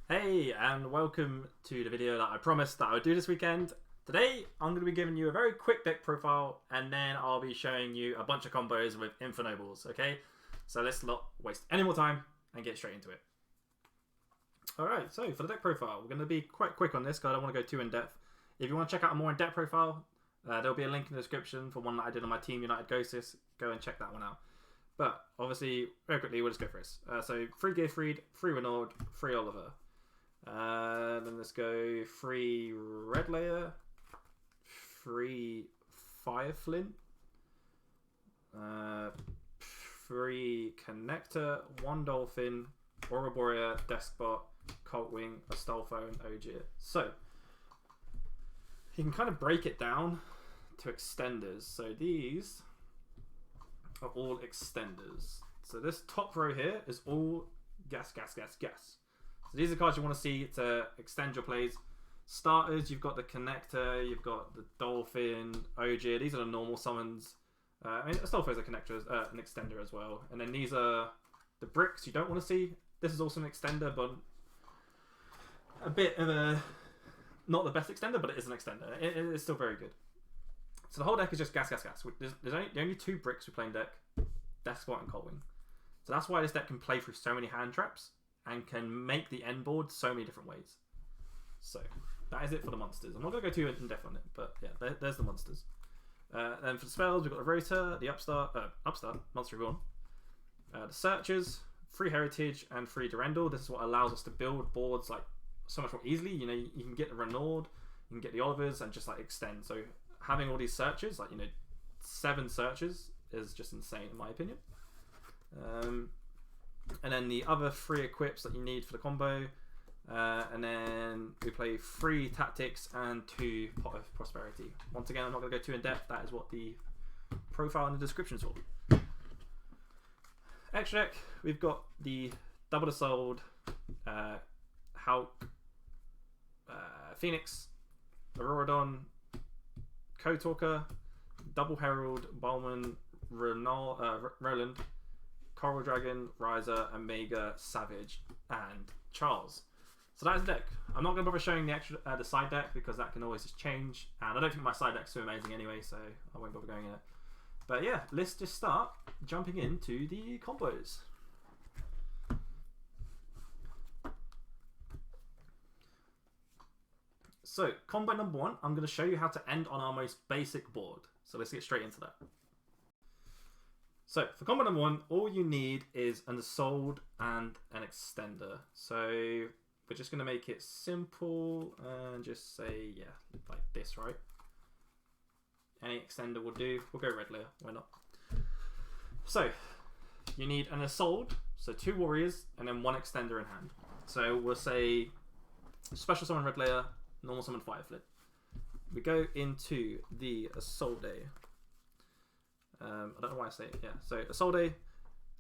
Hey, and welcome to the video that I promised that I would do this weekend. Today, I'm going to be giving you a very quick deck profile, and then I'll be showing you a bunch of combos with Infernobles, okay? So let's not waste any more time and get straight into it. Alright, so for the deck profile, we're going to be quite quick on this because I don't want to go too in-depth. If you want to check out a more in-depth profile, there'll be a link in the description for one that I did on my Team United Ghostis. Go and check that one out. But, obviously, very quickly, we'll just go for this. So, free Gearfried, free Renaud, free Oliver. Then let's go free red layer, free Fireflint, free connector, one dolphin, Ouroborea, Deskbot, Coltwing, Astolfo, and Yugioh. So you can kind of break it down to extenders. So these are all extenders. So this top row here is all gas. So these are cards you want to see to extend your plays. Starters, you've got the Connector, you've got the Dolphin, Yugioh. These are the normal summons. I mean, Astolfo is a connector, an extender as well. And then these are the bricks you don't want to see. This is also an extender, but a bit of a... not the best extender, but it is an extender. It's still very good. So the whole deck is just gas. There's only two bricks we play in deck. Deskbot and Coltwing. So that's why this deck can play through so many hand traps and can make the end board so many different ways. So that is it for the monsters. I'm not going to go too in depth on it, but yeah, there's the monsters. Then for the spells, we've got the Rotor, the Upstart, Monster Reborn, the Searchers, free Heritage, and free Durendal. This is what allows us to build boards like so much more easily. You know, you can get the Renaud, you can get the Olivers, and just like extend. So having all these searches, like 7 searches, is just insane in my opinion. And then the other 3 equips that you need for the combo. And then we play 3 Tactics and 2 Pot of Prosperity. Once again, I'm not going to go too in depth. That is what the profile in the description is for. Extra deck, we've got the Double the Sold, Hulk, Phoenix, Auroradon, Code Talker, Double Herald, Bowman, Roland, Coral Dragon, Riser, Omega, Savage, and Charles. So that is the deck. I'm not going to bother showing the side deck because that can always just change, and I don't think my side deck's too amazing anyway, so I won't bother going in it. But yeah, let's just start jumping into the combos. So combo number 1, I'm going to show you how to end on our most basic board. So let's get straight into that. So for combo number 1, all you need is an Assault and an Extender. So we're just going to make it simple and just say, yeah, like this, right? Any extender will do. We'll go red layer, why not? So you need an Assault, so 2 warriors, and then 1 extender in hand. So we'll say special summon red layer, normal summon Fireflint. We go into the Assault Day. I don't know why I say it. Yeah, so Isolde,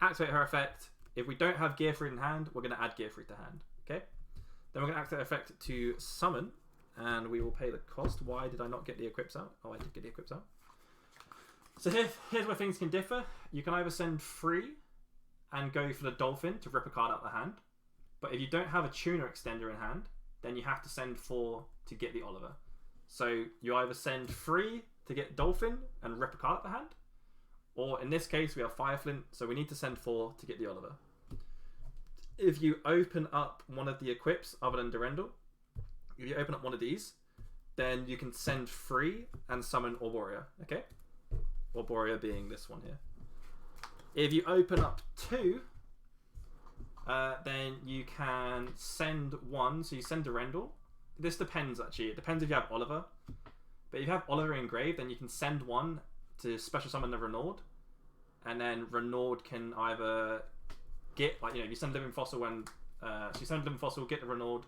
activate her effect. If we don't have Gearfried in hand, we're going to add Gearfried to hand. Okay. Then we're going to activate effect to summon, and we will pay the cost. Why did I not get the equips out? Oh, I did get the equips out. So here's where things can differ. You can either send 3 and go for the Dolphin to rip a card out of the hand, but if you don't have a Tuner extender in hand, then you have to send 4 to get the Oliver. So you either send 3 to get Dolphin and rip a card out of the hand, or in this case, we have Fireflint, so we need to send 4 to get the Oliver. If you open up one of the equips other than Durendal, if you open up one of these, then you can send 3 and summon Ouroborea, okay? Ouroborea being this one here. If you open up 2, then you can send 1, so you send Durendal. This depends actually, it depends if you have Oliver. But if you have Oliver engraved, then you can send 1 to special summon the Renaud, and then Renaud can either get, like, if you send Living Fossil when, so you send Living Fossil, get the Renaud,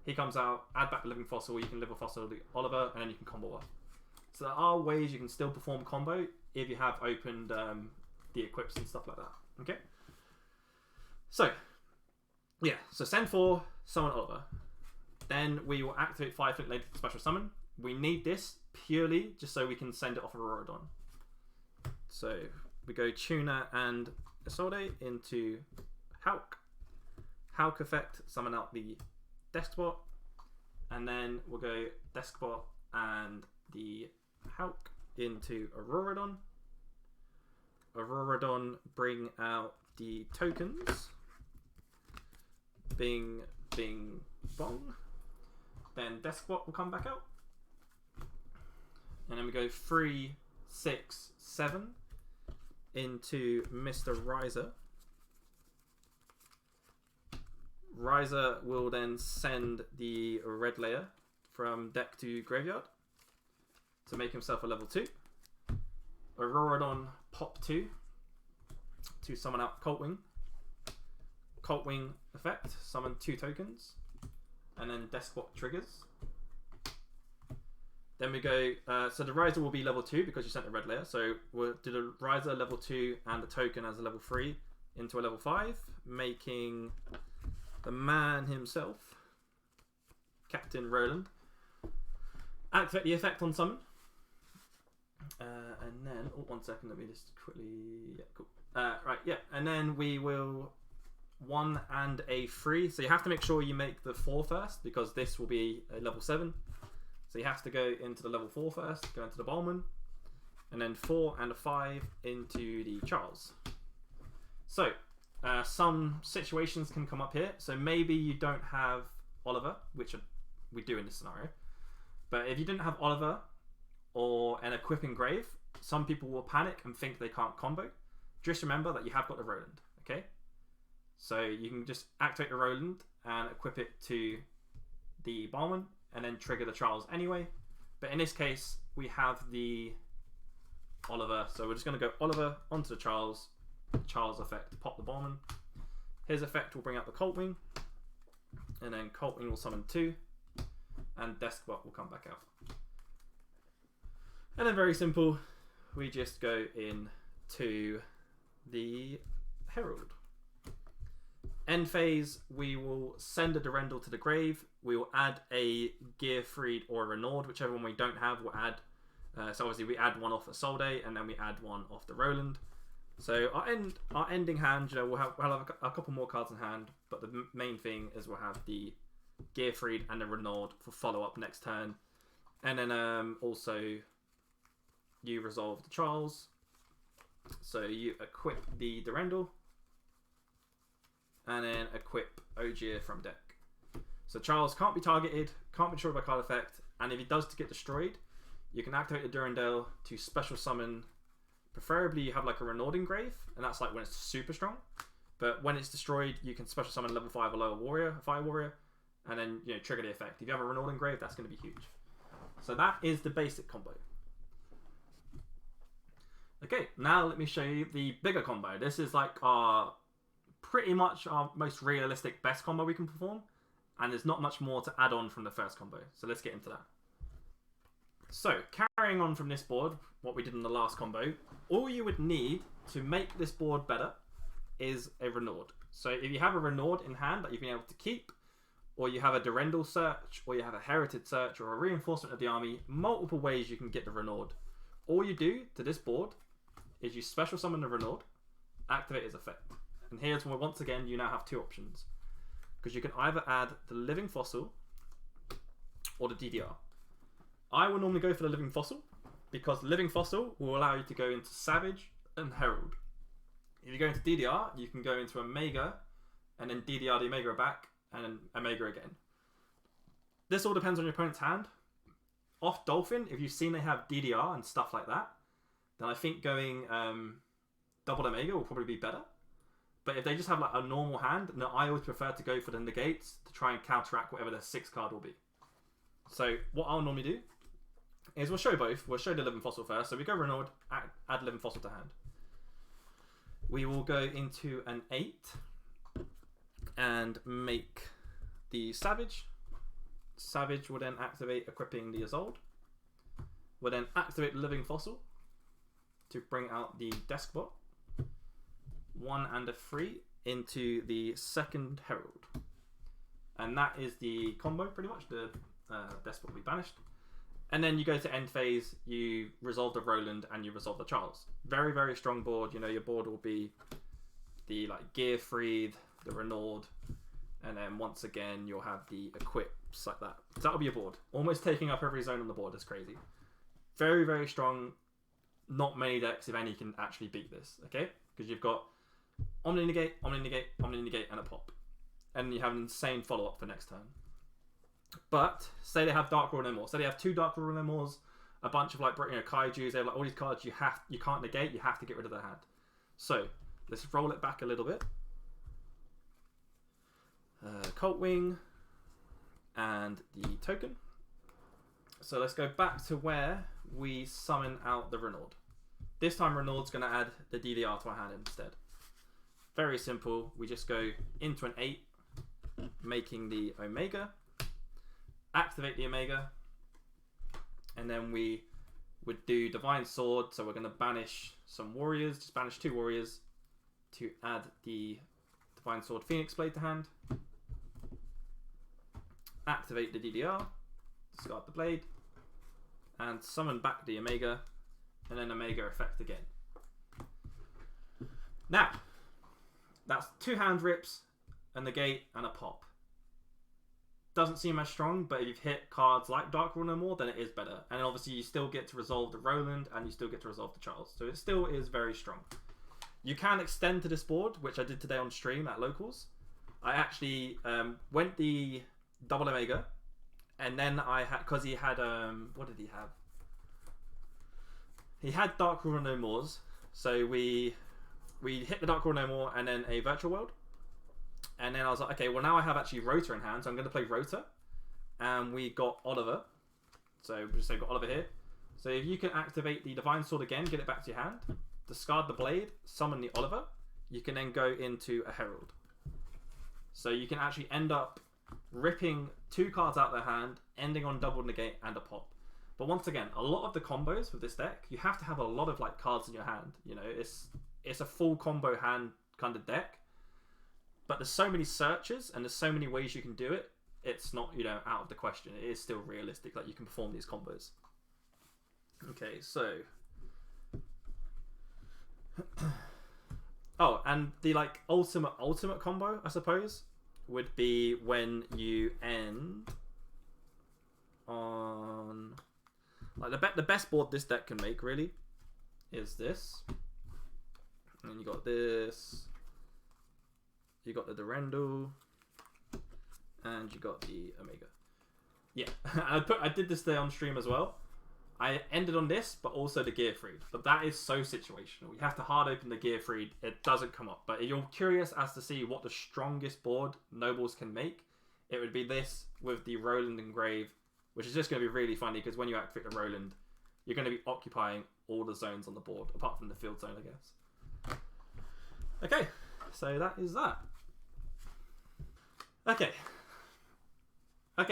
he comes out, add back the Living Fossil, you can Living Fossil the Oliver, and then you can combo off. So there are ways you can still perform combo if you have opened the equips and stuff like that, okay? So, yeah, so send 4, summon Oliver. Then we will activate Fireflint later for special summon. We need this purely just so we can send it off of Auroradon. So we go Tuner and Isolde into Hulk. Hulk effect, summon out the Deskbot, and then we'll go Deskbot and the Hulk into Auroradon. Auroradon, bring out the tokens. Bing, bing, bong. Then Deskbot will come back out. And then we go 3, 6, 7 into Mr. Riser. Riser will then send the red layer from deck to graveyard to make himself a level 2. Auroradon pop 2 to summon out Coltwing. Coltwing effect, summon 2 tokens, and then Deskbot triggers. Then we go, so the Riser will be level 2 because you sent the red layer. So we'll do the Riser level 2 and the token as a level 3 into a level 5, making the man himself, Captain Roland, activate the effect on summon. And then, oh, 1 second, let me just quickly, yeah, cool. Right, yeah, and then we will 1 and a 3. So you have to make sure you make the 4 first because this will be a level 7. So you have to go into the level 4 first, go into the Bowman, and then 4 and a 5 into the Charles. So some situations can come up here. So maybe you don't have Oliver, which we do in this scenario. But if you didn't have Oliver or an equipping Grave, some people will panic and think they can't combo. Just remember that you have got the Roland, okay? So you can just activate the Roland and equip it to the Bowman and then trigger the Charles anyway. But in this case, we have the Oliver. So we're just going to go Oliver onto the Charles effect, pop the Bowman. His effect will bring out the Coltwing. And then Coltwing will summon 2. And Deskbot will come back out. And then very simple, we just go into the Herald. End phase, we will send a Durendal to the grave. We will add a Gearfried or a Renaud, whichever one we don't have, we'll add. So obviously we add one off a Solday, and then we add one off the Roland. So our ending hand, you know, we'll have a couple more cards in hand, but the main thing is we'll have the Gearfried and the Renaud for follow-up next turn. And then also you resolve the Charles. So you equip the Durendal. And then equip Yugioh from deck. So Charles can't be targeted, can't be destroyed by card effect, and if he does get destroyed, you can activate the Durendal to special summon. Preferably you have like a Renaud Grave, and that's like when it's super strong. But when it's destroyed, you can special summon a level 5 or lower warrior, a fire warrior, and then trigger the effect. If you have a Renaud Grave, that's going to be huge. So that is the basic combo. Okay, now let me show you the bigger combo. This is like pretty much our most realistic best combo we can perform, and there's not much more to add on from the first combo, so let's get into that. So carrying on from this board, what we did in the last combo, all you would need to make this board better is a Renaud. So if you have a Renaud in hand that you've been able to keep, or you have a Durendal search, or you have a Heritage search, or a reinforcement of the army, multiple ways you can get the Renaud. All you do to this board is you special summon the Renaud, activate his effect. And here's where, once again, you now have 2 options. Because you can either add the Living Fossil or the DDR. I will normally go for the Living Fossil, because Living Fossil will allow you to go into Savage and Herald. If you go into DDR, you can go into Omega, and then DDR the Omega back, and then Omega again. This all depends on your opponent's hand. Off Dolphin, if you've seen they have DDR and stuff like that, then I think going double Omega will probably be better. But if they just have like a normal hand, then I always prefer to go for the negates to try and counteract whatever their 6 card will be. So what I'll normally do is we'll show both. We'll show the Living Fossil first. So we go Renaud, add Living Fossil to hand. We will go into an 8 and make the Savage. Savage will then activate equipping the Isolde. We'll then activate the Living Fossil to bring out the Deskbot. 1 and a 3 into the second Herald. And that is the combo pretty much. The Deskbot will be banished. And then you go to end phase, you resolve the Roland and you resolve the Charles. Very, very strong board. Your board will be the like Gearfried, the Renaud, And then once again, you'll have the equips like that. So that'll be your board. Almost taking up every zone on the board. It's crazy. Very, very strong. Not many decks, if any, can actually beat this. Okay? Because you've got Omni Negate, Omni Negate, Omni Negate, and a pop. And you have an insane follow-up for next turn. But, say they have Dark Rule No More. Say they have 2 Dark Rule No Mores, a bunch of like Kaijus, they have like all these cards you can't negate, you have to get rid of their hand. So, let's roll it back a little bit. Cult Wing and the token. So let's go back to where we summon out the Renaud. This time Renaud's going to add the DDR to our hand instead. Very simple. We just go into an 8, making the Omega, activate the Omega, and then we would do Divine Sword. So we're going to banish some warriors, just banish 2 warriors to add the Divine Sword Phoenix Blade to hand. Activate the DDR, discard the blade, and summon back the Omega, and then Omega effect again. Now, that's 2 hand rips, a negate, and a pop. Doesn't seem as strong, but if you've hit cards like Dark Rule No More, then it is better. And obviously you still get to resolve the Roland, and you still get to resolve the Charles. So it still is very strong. You can extend to this board, which I did today on stream at Locals. I actually went the double Omega, and then I had, because he had what did he have? He had Dark Rule No Mores, so we hit the Dark Rule No More and then a Virtual World, and then I was like, okay, well now I have actually Rota in hand, so I'm going to play Rota, and we got Oliver, so we just say got Oliver here. So if you can activate the Divine Sword again, get it back to your hand, discard the blade, summon the Oliver, you can then go into a Herald. So you can actually end up ripping 2 cards out of their hand, ending on double negate and a pop. But once again, a lot of the combos with this deck, you have to have a lot of like cards in your hand. You know, it's a full combo hand kind of deck. But there's so many searches and there's so many ways you can do it. It's not, you know, out of the question. It is still realistic that you can perform these combos. Okay, so oh, and the like ultimate combo, I suppose, would be when you end on like the best board this deck can make really is this, and then you got this, you got the Durandal, and you got the Omega. Yeah, I did this day on stream as well. I ended on this, but also the Gearfried. But that is so situational. You have to hard open the Gearfried. It doesn't come up. But if you're curious as to see what the strongest board Nobles can make, it would be this with the Roland Engrave, which is just going to be really funny because when you activate the Roland, you're going to be occupying all the zones on the board, apart from the field zone, I guess. Okay, so that is that. Okay,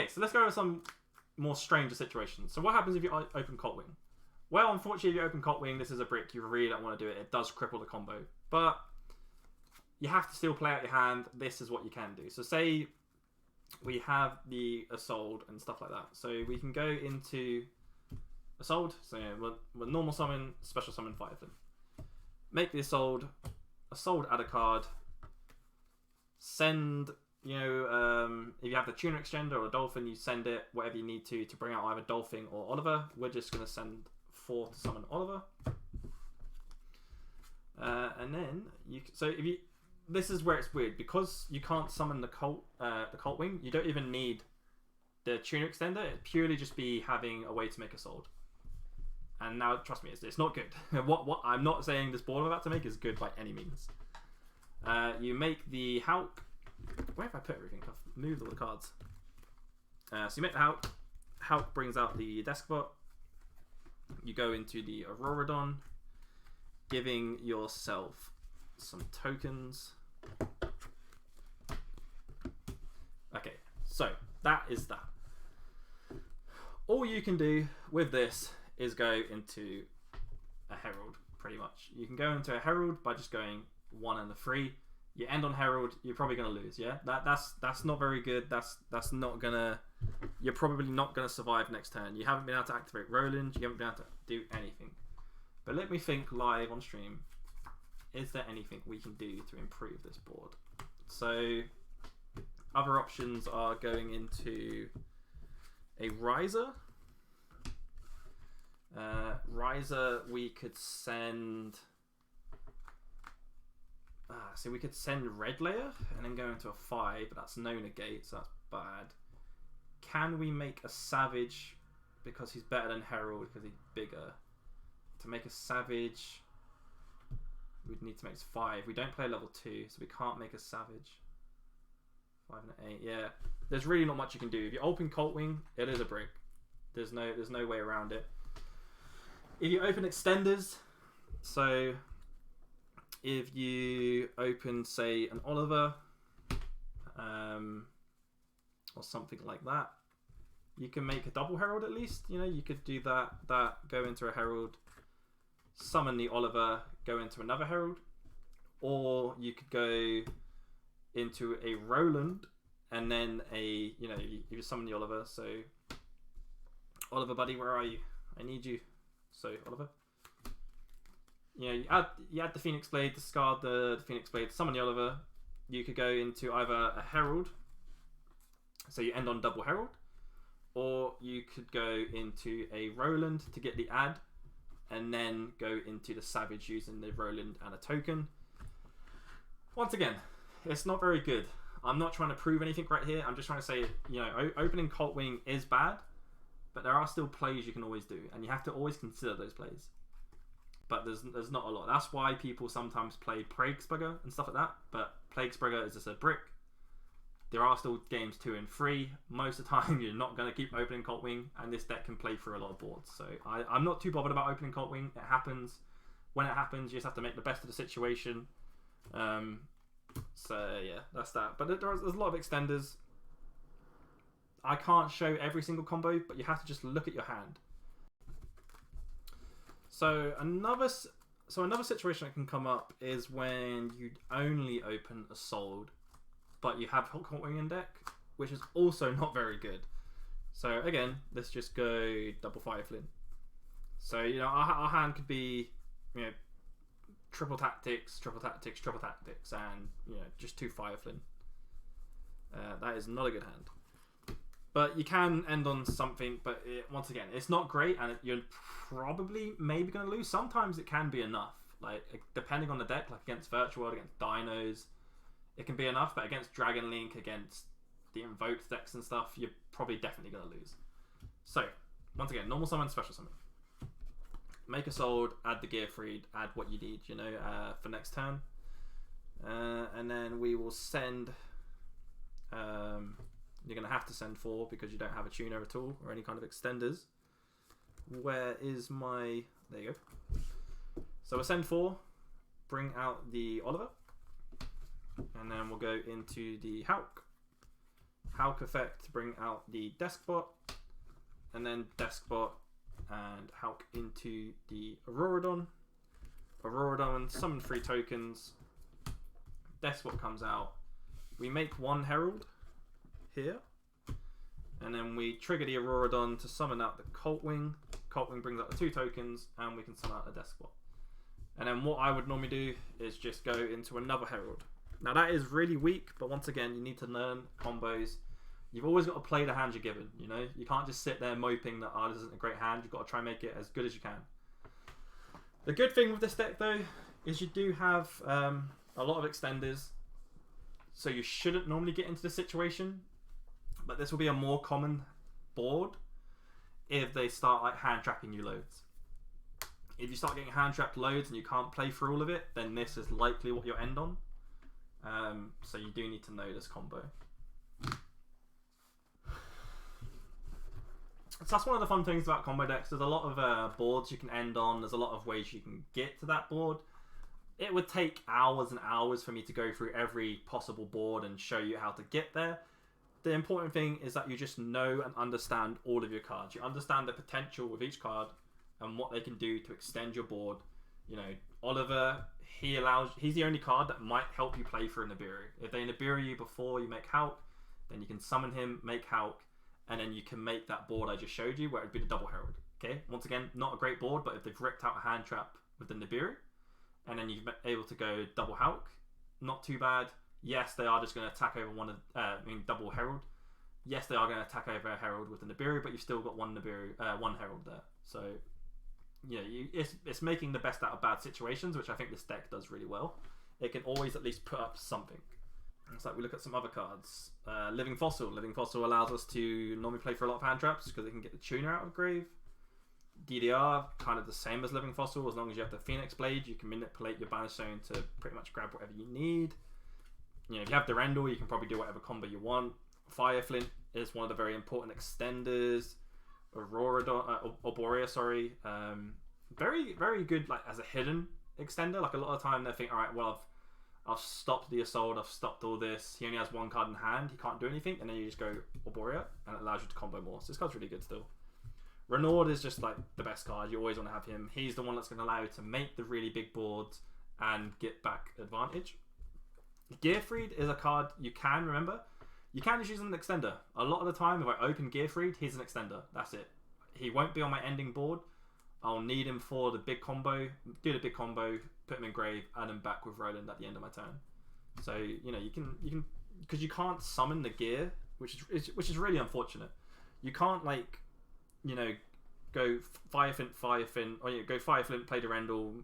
so let's go over some more stranger situations. So what happens if you open Cult Wing? Well, unfortunately, if you open Cult Wing, this is a brick. You really don't want to do it. It does cripple the combo. But you have to still play out your hand. This is what you can do. So say we have the Assault and stuff like that. So we can go into Assault. So yeah, we're normal summon, special summon 5 of them. Make the Assault, add a card, send... You know, if you have the Tuner Extender or a Dolphin, you send it whatever you need to bring out either Dolphin or Oliver. We're just going to send 4 to summon Oliver. And then, this is where it's weird. Because you can't summon the Cult Wing, you don't even need the Tuner Extender. It'd purely just be having a way to make a sword. And now, trust me, it's not good. What I'm not saying this board I'm about to make is good by any means. You make the Hulk. Where have I put everything? I've moved all the cards. So you make the Hulk. Hulk brings out the Despot. You go into the Auroradon, giving yourself some tokens. Okay, so that is that. All you can do with this is go into a Herald, pretty much. You can go into a Herald by just going 1 and a 3. You end on Herald, you're probably gonna lose. Yeah, that's not very good. That's not gonna. You're probably not gonna survive next turn. You haven't been able to activate Roland. You haven't been able to do anything. But let me think live on stream. Is there anything we can do to improve this board? So Other options are going into a Riser. Riser, we could send... so we could send Red Layer and then go into a 5, but that's no negate, so that's bad. Can we make a Savage because he's better than Herald because he's bigger? To make a Savage, we'd need to make 5. We don't play level 2, so we can't make a Savage. 5 and 8, yeah. There's really not much you can do. If you open Coltwing, it is a brick. There's no way around it. If you open Extenders, so if you open, say, an Oliver, or something like that, you can make a double Herald at least. You know, you could do that, go into a Herald, summon the Oliver, go into another Herald, or you could go into a Roland and then you summon the Oliver. So Oliver buddy, where are you? I need you. So Oliver, you add the Phoenix Blade, discard the Phoenix Blade, summon the Oliver. You could go into either a Herald, so you end on double Herald, or you could go into a Roland to get the add, and then go into the Savage using the Roland and a token. Once again, it's not very good. I'm not trying to prove anything right here. I'm just trying to say, opening Coltwing is bad, but there are still plays you can always do, and you have to always consider those plays. But there's not a lot. That's why people sometimes play Plaguesburger and stuff like that. But Plaguesburger is just a brick. There are still games 2 and 3. Most of the time, you're not going to keep opening Coltwing, and this deck can play through a lot of boards. So I'm not too bothered about opening Coltwing. It happens. When it happens, you just have to make the best of the situation. So yeah, that's that. But there's a lot of extenders. I can't show every single combo, but you have to just look at your hand. So another situation that can come up is when you only open a Sold, but you have Coltwing in deck, which is also not very good. So again, let's just go double Fireflint. So our hand could be triple tactics, and just 2 Fireflint. That is not a good hand. But you can end on something, but once again, it's not great, and you're probably maybe going to lose. Sometimes it can be enough, like depending on the deck, like against Virtual World, against Dinos, it can be enough, but against Dragon Link, against the Invoked decks and stuff, you're probably definitely going to lose. So, once again, normal summon, special summon. Make a Sold, add the Gearfried, add what you need, for next turn. And then we will send... you're going to have to send 4 because you don't have a tuner at all or any kind of extenders. Where is my... There you go. So we'll send 4, bring out the Oliver, and then we'll go into the Hulk. Hulk effect to bring out the Deskbot, and then Deskbot and Hulk into the Auroradon. Auroradon, summon 3 tokens. Deskbot comes out. We make 1 Herald here, and then we trigger the Auroradon to summon out the Coltwing. Coltwing brings out the 2 tokens, and we can summon out the Deskbot. And then what I would normally do is just go into another Herald. Now that is really weak, but once again, you need to learn combos. You've always got to play the hand you're given, You can't just sit there moping that, this isn't a great hand. You've got to try and make it as good as you can. The good thing with this deck, though, is you do have a lot of extenders, so you shouldn't normally get into this situation. But this will be a more common board if they start hand trapping you loads. If you start getting hand trapped loads and you can't play through all of it, then this is likely what you'll end on. So you do need to know this combo. So that's one of the fun things about combo decks. There's a lot of boards you can end on. There's a lot of ways you can get to that board. It would take hours and hours for me to go through every possible board and show you how to get there. The important thing is that you just know and understand all of your cards. You understand the potential with each card and what they can do to extend your board. Oliver, he's the only card that might help you play for a Nibiru. If they Nibiru you before you make Hulk, then you can summon him, make Hulk, and then you can make that board I just showed you, where it would be the double Herald. Okay, once again, not a great board, but if they've ripped out a hand trap with the Nibiru, and then you're able to go double Hulk, not too bad. Yes, they are just going to attack over one of, double Herald. Yes, they are going to attack over a Herald with the Nibiru, but you've still got one Nibiru, one Herald there. So, you know, it's making the best out of bad situations, which I think this deck does really well. It can always at least put up something. It's like we look at some other cards. Living Fossil. Living Fossil allows us to normally play for a lot of hand traps because it can get the Tuner out of grave. DDR, kind of the same as Living Fossil. As long as you have the Phoenix Blade, you can manipulate your Banish Zone to pretty much grab whatever you need. You know, if you have Durandal, you can probably do whatever combo you want. Fire Flint is one of the very important extenders. Arborea, sorry. Very, very good like as a hidden extender. Like a lot of time they think, all right, well, I've stopped the Assault, I've stopped all this. He only has one card in hand, he can't do anything, and then you just go Arborea, and it allows you to combo more. So this card's really good still. Renaud is just like the best card. You always want to have him. He's the one that's going to allow you to make the really big boards and get back advantage. Gearfried is a card you can remember. You can just use an extender. A lot of the time, if I open Gearfried, he's an extender. That's it. He won't be on my ending board. I'll need him for the big combo. Do the big combo, put him in grave, add him back with Roland at the end of my turn. So you know you can because you can't summon the gear, which is really unfortunate. You can't like, you know, go Fire Flint, or you know, go Fire Flint, play Durandal,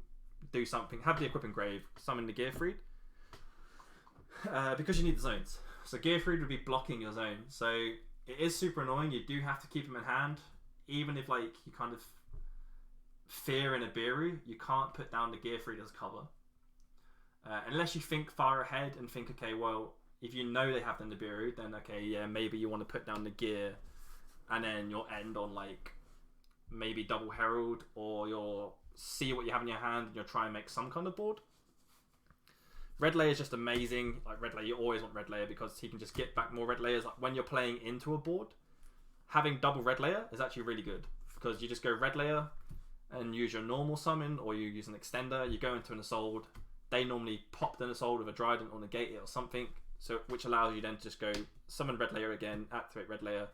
do something, have the equip grave, summon the Gearfried, because you need the zones. So Gearfried would be blocking your zone. So it is super annoying. You do have to keep him in hand, even if like you kind of fear in Nibiru, you can't put down the Gearfried as cover. Unless you think far ahead and think, okay, well, if you know they have the Nibiru, then okay, yeah, maybe you want to put down the gear, and then you'll end on like maybe double Herald, or you'll see what you have in your hand and you'll try and make some kind of board. Red Layer is just amazing. Like Red Layer, you always want Red Layer because he can just get back more Red Layers. Like when you're playing into a board, having double Red Layer is actually really good because you just go Red Layer and use your normal summon, or you use an extender. You go into an Assault. They normally pop an Assault with a Trident or negate it or something, so which allows you then to just go summon Red Layer again, activate Red Layer,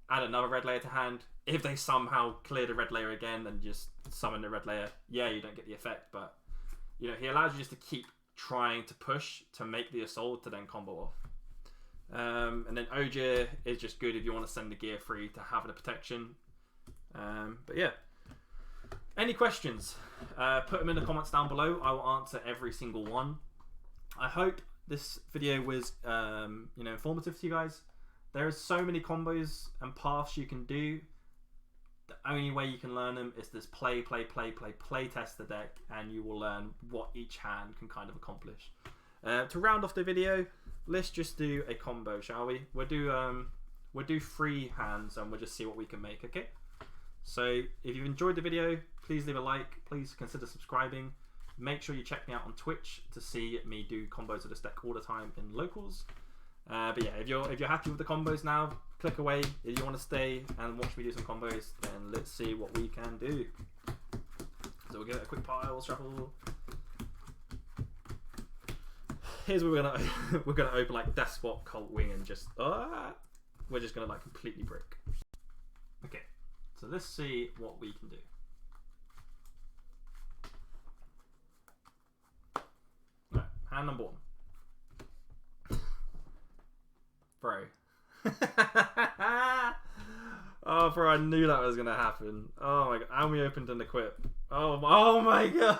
add another Red Layer to hand. If they somehow clear the Red Layer again, then just summon the Red Layer. Yeah, you don't get the effect, but you know he allows you just to keep trying to push to make the Assault to then combo off. And then Ogier is just good if you want to send the gear free to have the protection. But yeah. Any questions? Put them in the comments down below. I will answer every single one. I hope this video was you know, informative to you guys. There are so many combos and paths you can do. The only way you can learn them is this play test the deck, and you will learn what each hand can kind of accomplish. To round off the video, let's just do a combo, shall we? We'll do 3 hands and we'll just see what we can make, okay? So if you've enjoyed the video, please leave a like, please consider subscribing. Make sure you check me out on Twitch to see me do combos of this deck all the time in locals. But yeah, if you're happy with the combos now, click away. If you want to stay and watch me do some combos, then let's see what we can do. So we'll give it a quick pile shuffle. Here's where we're gonna open like Despot, Cult Wing, and just we're just gonna like completely brick. Okay, so let's see what we can do. Right, hand number 1. Bro. Oh, bro, I knew that was gonna happen. Oh my god, and we opened an equip. Oh my god.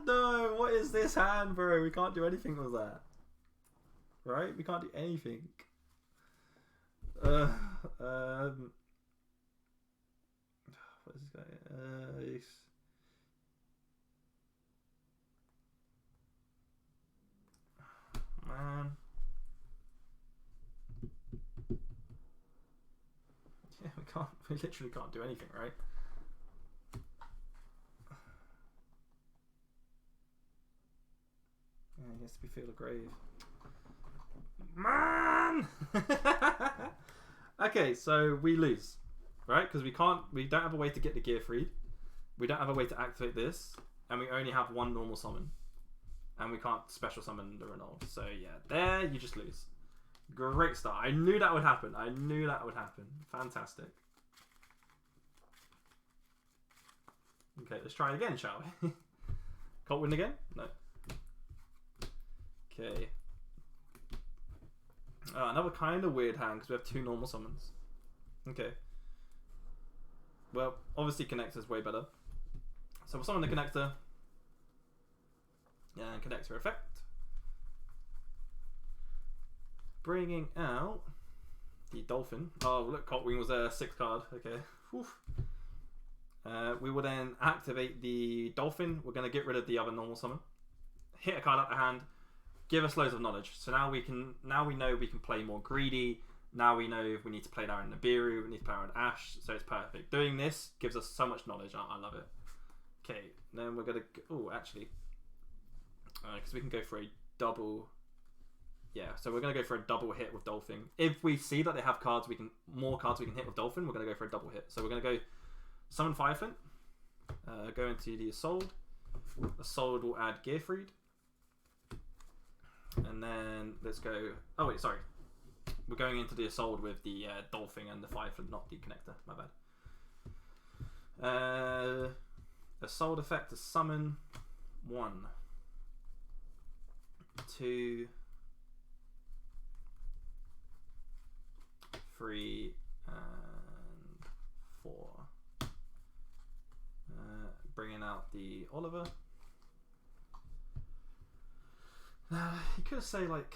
No, what is this hand, bro? We can't do anything with that. Right? We can't do anything. What is this guy? Man. Yeah, we literally can't do anything, right? Yeah, he has to be Field of Grave. Man! Okay, so we lose, right? Because we don't have a way to get the Gearfried. We don't have a way to activate this, and we only have 1 normal summon. And we can't special summon the Renault. So yeah, there you just lose. Great start. I knew that would happen. I knew that would happen. Fantastic. Okay, let's try again, shall we? Can't win again? No. Okay. Another kind of weird hand because we have 2 normal summons. Okay. Well, obviously Connector's way better. So we'll summon the Connector. And Connector effect. Bringing out the Dolphin. Oh, look, Coltwing was a 6 card. Okay. Oof. We will then activate the Dolphin. We're going to get rid of the other normal summon. Hit a card out the hand. Give us loads of knowledge. So now we know we can play more greedy. Now we know if we need to play down Nibiru, we need to play around Ash. So it's perfect. Doing this gives us so much knowledge. I love it. Okay, then we're going to... Oh, actually. Because we can go for a double... Yeah, so we're going to go for a double hit with Dolphin. If we see that they have cards, more cards we can hit with Dolphin, we're going to go for a double hit. So we're going to go summon Fireflint. Go into the Assault. Assault will add Gearfried. And then let's go... Oh wait, sorry. We're going into the Assault with the Dolphin and the Fireflint, not the Connector. My bad. Assault effect to summon 1, 2, 3, and 4. Bringing out the Oliver. You could say like...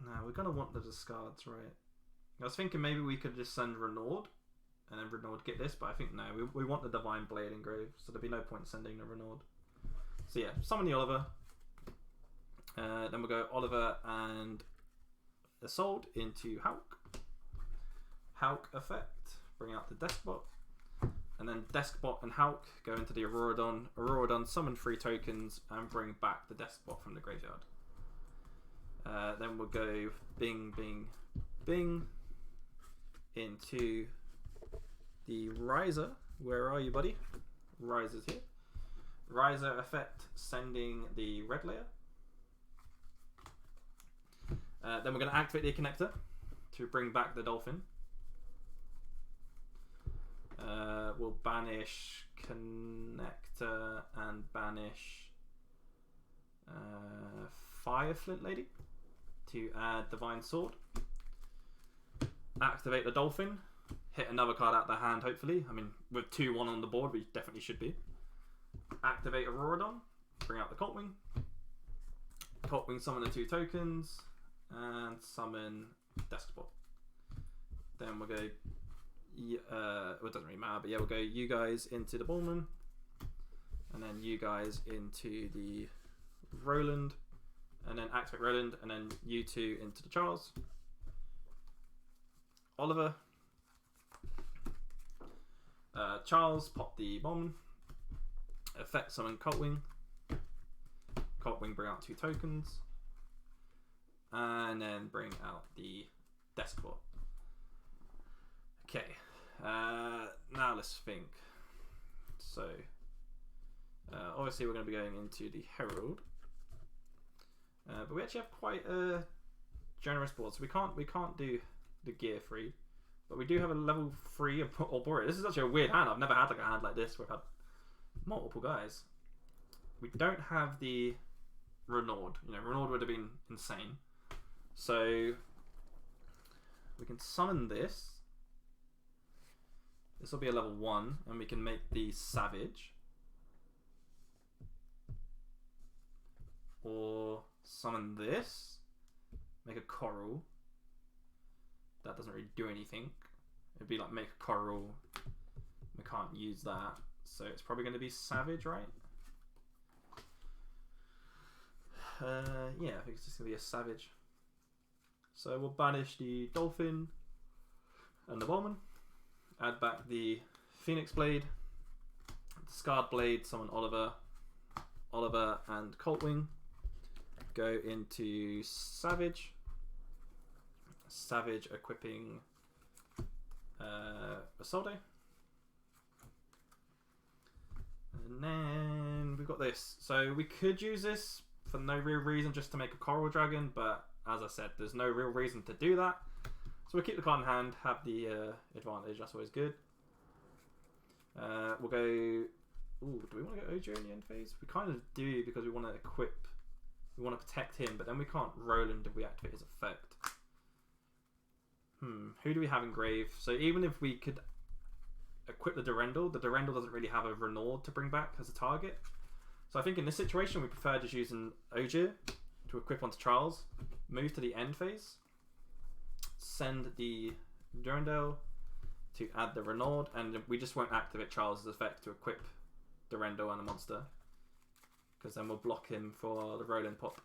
No, we're going to want the discards, right? I was thinking maybe we could just send Renaud, and then Renaud get this, but I think no, we want the Divine Blade engraved, so there'd be no point sending the Renaud. So yeah, summon the Oliver. Then we'll go Oliver and Assault into Hulk. Hulk effect, bring out the Deskbot. And then Deskbot and Hulk go into the Auroradon. Auroradon summon 3 tokens and bring back the Deskbot from the graveyard. Then we'll go Bing, Bing, Bing into the Riser. Where are you, buddy? Riser's here. Riser effect, sending the red layer. Then we're going to activate the Connector to bring back the Dolphin. We'll banish Connector and banish Fireflint Lady to add Divine Sword. Activate the Dolphin. Hit another card out the hand, hopefully. I mean, with 2-1 on the board, we definitely should be. Activate Auroradon. Bring out the Coltwing. Coltwing summon the 2 tokens. And summon Deskbot. Then we'll go... well, it doesn't really matter, but yeah, we'll go you guys into the Bullman. And then you guys into the Roland. And then activate Roland. And then you 2 into the Charles. Oliver. Charles, pop the bomb. Effect summon Coltwing. Coltwing, bring out 2 tokens. And then bring out the Deskbot. Okay. Now let's think. So, obviously we're going to be going into the Herald. But we actually have quite a generous board, so we can't do the gear free. But we do have a level 3 Arboreal. This is actually a weird hand. I've never had like a hand like this where I've had multiple guys. We don't have the Renaud. You know, Renaud would have been insane. So we can summon this. This will be a level 1, and we can make the Savage. Or summon this. Make a Coral. That doesn't really do anything. It'd be like make a Coral. We can't use that. So it's probably going to be Savage, right? Yeah, I think it's just going to be a Savage. So we'll banish the Dolphin and the Bowman. Add back the Phoenix Blade. Discard Blade, summon Oliver. Oliver and Coltwing. Go into Savage. Savage equipping Isolde. And then we've got this. So we could use this for no real reason, just to make a Coral Dragon, but as I said, there's no real reason to do that. So we'll keep the card in hand, have the advantage, that's always good. We'll go. Ooh, do we want to go Yugioh in the end phase? We kind of do because we want to equip. We want to protect him, but then we can't Roland if we activate his effect. Who do we have in Grave? So even if we could equip the Durendal doesn't really have a Renaud to bring back as a target. So I think in this situation we prefer just using Yugioh to equip onto Charles, move to the end phase, send the Durendal to add the Renaud, and we just won't activate Charles' effect to equip Durendal and the monster, because then we'll block him for the Roland pop.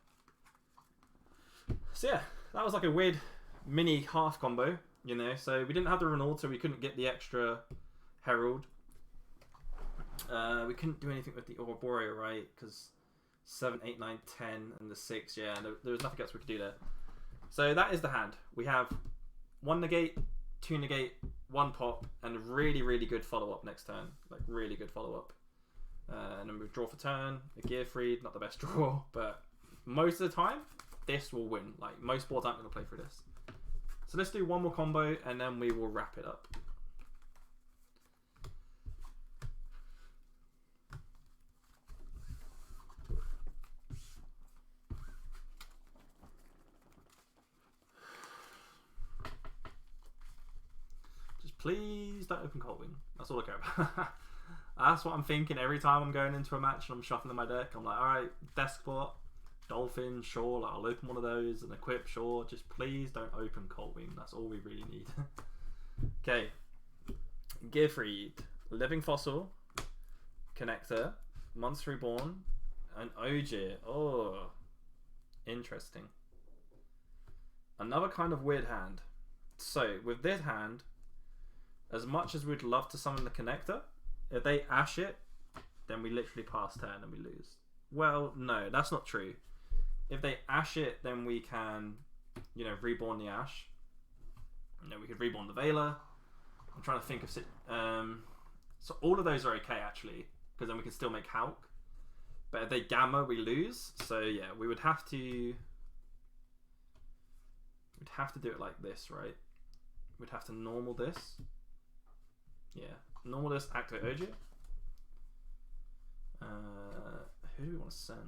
So yeah, that was like a weird mini half combo, you know. So we didn't have the Renaud, so we couldn't get the extra Herald. We couldn't do anything with the Ouroborea, right? Because 7, 8, 9, 10, and the 6, yeah, there was nothing else we could do there. So that is the hand. We have 1 negate, 2 negate, 1 pop, and really, really good follow-up next turn. Like, really good follow-up. And then we draw for turn, a Gearfried, not the best draw, but most of the time, this will win. Like, most boards aren't going to play through this. So let's do one more combo, and then we will wrap it up. Just please don't open Coldwing. That's all I care about. That's what I'm thinking every time I'm going into a match and I'm shuffling my deck. I'm like, alright, Deskbot, Dolphin, sure, like, I'll open one of those and equip, sure. Just please don't open Coldwing. That's all we really need. Okay. Gearfried, Living Fossil, Connector, Monster Reborn, and Yugioh. Oh, interesting. Another kind of weird hand. So, with this hand, as much as we'd love to summon the Connector, if they Ash it, then we literally pass turn and we lose. Well, no, that's not true. If they Ash it, then we can, you know, reborn the Ash. You know, we could reborn the Veiler. I'm trying to think of... so all of those are okay, actually, because then we can still make Hulk. But if they Gamma, we lose. So, yeah, we would have to... We'd have to do it like this, right? We'd have to normal this. Yeah. Normal this, activate Yugioh. Who do we want to send?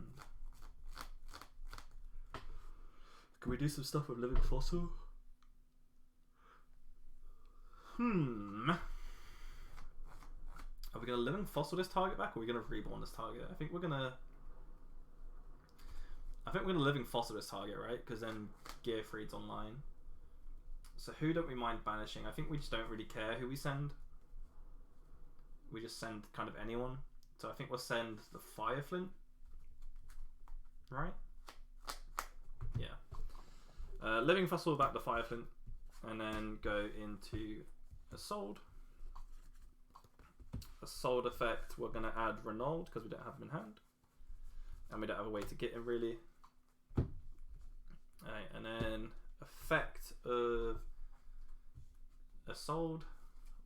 Can we do some stuff with Living Fossil? Are we going to Living Fossil this target back, or are we going to reborn this target? I think we're going to Living Fossil this target, right? Because then Gearfried's online. So who don't we mind banishing? I think we just don't really care who we send. We just send kind of anyone. So I think we'll send the Fireflint. Right? Yeah. Living Fossil back to Fireflint. And then go into Assault. Assault effect, we're going to add Renaud because we don't have him in hand. And we don't have a way to get him really. Alright, and then effect of Assault.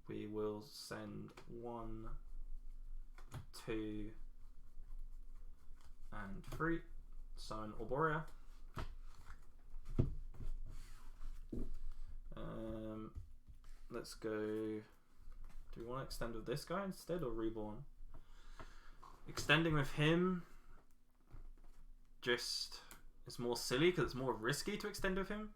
We will send 1, 2, and 3. Summon Ouroborea. Let's go. Do we want to extend with this guy instead or reborn? Extending with him just is more silly because it's more risky to extend with him.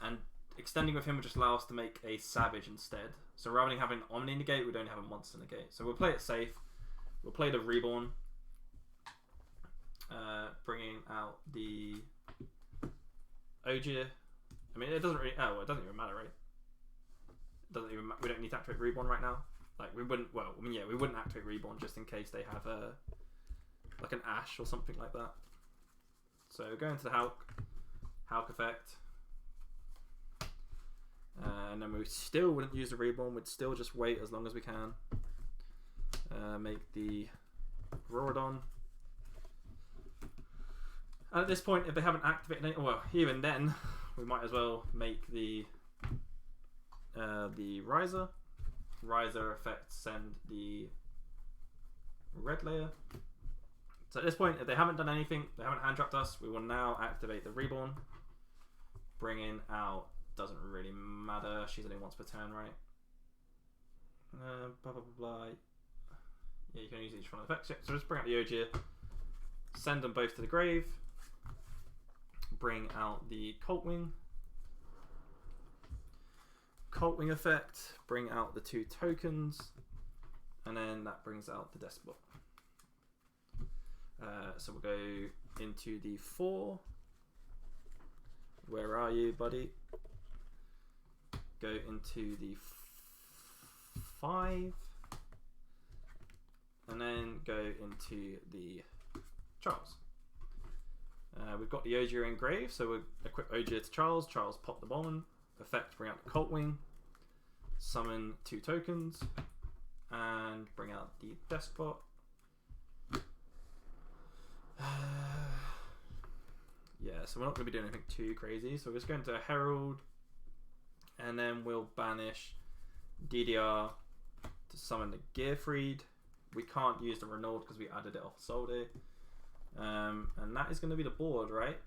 And extending with him would just allow us to make a Savage instead. So rather than having Omni negate, we'd only have a Monster negate. So we'll play it safe. We'll play the Reborn. Bringing out the Yugioh. I mean, it doesn't really... Oh, it doesn't even matter, right? It doesn't even... We don't need to activate Reborn right now. Like, we wouldn't... Well, I mean, yeah, we wouldn't activate Reborn just in case they have a... like an Ash or something like that. So, go into the Hulk effect. And then we still wouldn't use the Reborn. We'd still just wait as long as we can. Make the Rorodon. And at this point, if they haven't activated it... Well, even then... We might as well make the Riser. Riser effect send the red layer. So at this point, if they haven't done anything, they haven't hand trapped us, we will now activate the Reborn. Bringing out, doesn't really matter, she's only once per turn, right? Blah blah blah. Yeah, you can use each one of the effects. So just bring out the Yugioh, send them both to the grave, bring out the Coltwing effect, bring out the 2 tokens, and then that brings out the Despot. So we'll go into the 4. Where are you, buddy? Go into the 5. And then go into the Charles. We've got the Yugioh engraved, so we'll equip Yugioh to Charles. Charles pop the bomb. Effect, bring out the Coltwing. Summon 2 tokens. And bring out the Despot. Yeah, so we're not going to be doing anything too crazy. So we're just going to Herald. And then we'll banish DDR to summon the Gearfried. We can't use the Renault because we added it off Solde. And that is going to be the board, right?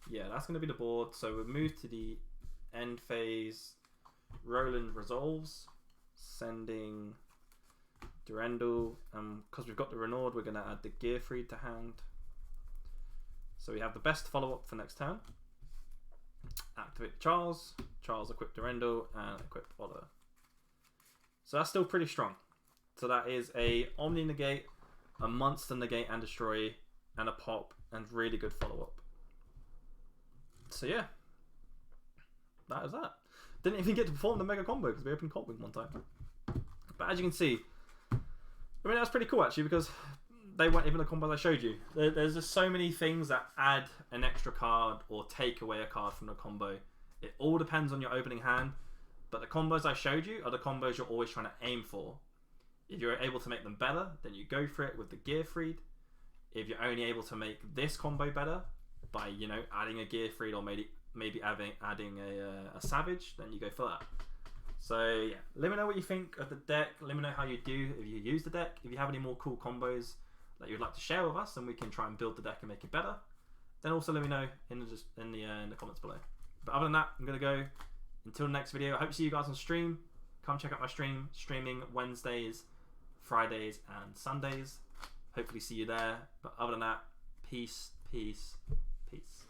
Yeah, that's going to be the board. So we'll move to the end phase. Roland resolves, sending Durandal. Because we've got the Renault, we're going to add the Gearfried to hand. So we have the best follow-up for next turn. Activate Charles. Charles equip Durandal and equip Oliver. So that's still pretty strong. So that is a Omni Negate, a Monster Negate and Destroy, and a Pop, and really good follow-up. So yeah, that is that. Didn't even get to perform the Mega Combo because we opened Coltwing one time. But as you can see, I mean, that's pretty cool actually, because they weren't even the combos I showed you. There's just so many things that add an extra card or take away a card from the combo. It all depends on your opening hand. But the combos I showed you are the combos you're always trying to aim for. If you're able to make them better, then you go for it with the Gearfried. If you're only able to make this combo better by, you know, adding a Gearfried or maybe adding a Savage, then you go for that. So yeah, let me know what you think of the deck. Let me know how you do if you use the deck. If you have any more cool combos that you'd like to share with us, and we can try and build the deck and make it better. Then also let me know in the comments below. But other than that, I'm gonna go. Until the next video, I hope to see you guys on stream. Come check out my stream. Streaming Wednesdays, Fridays, and Sundays. Hopefully see you there. But other than that, peace, peace, peace.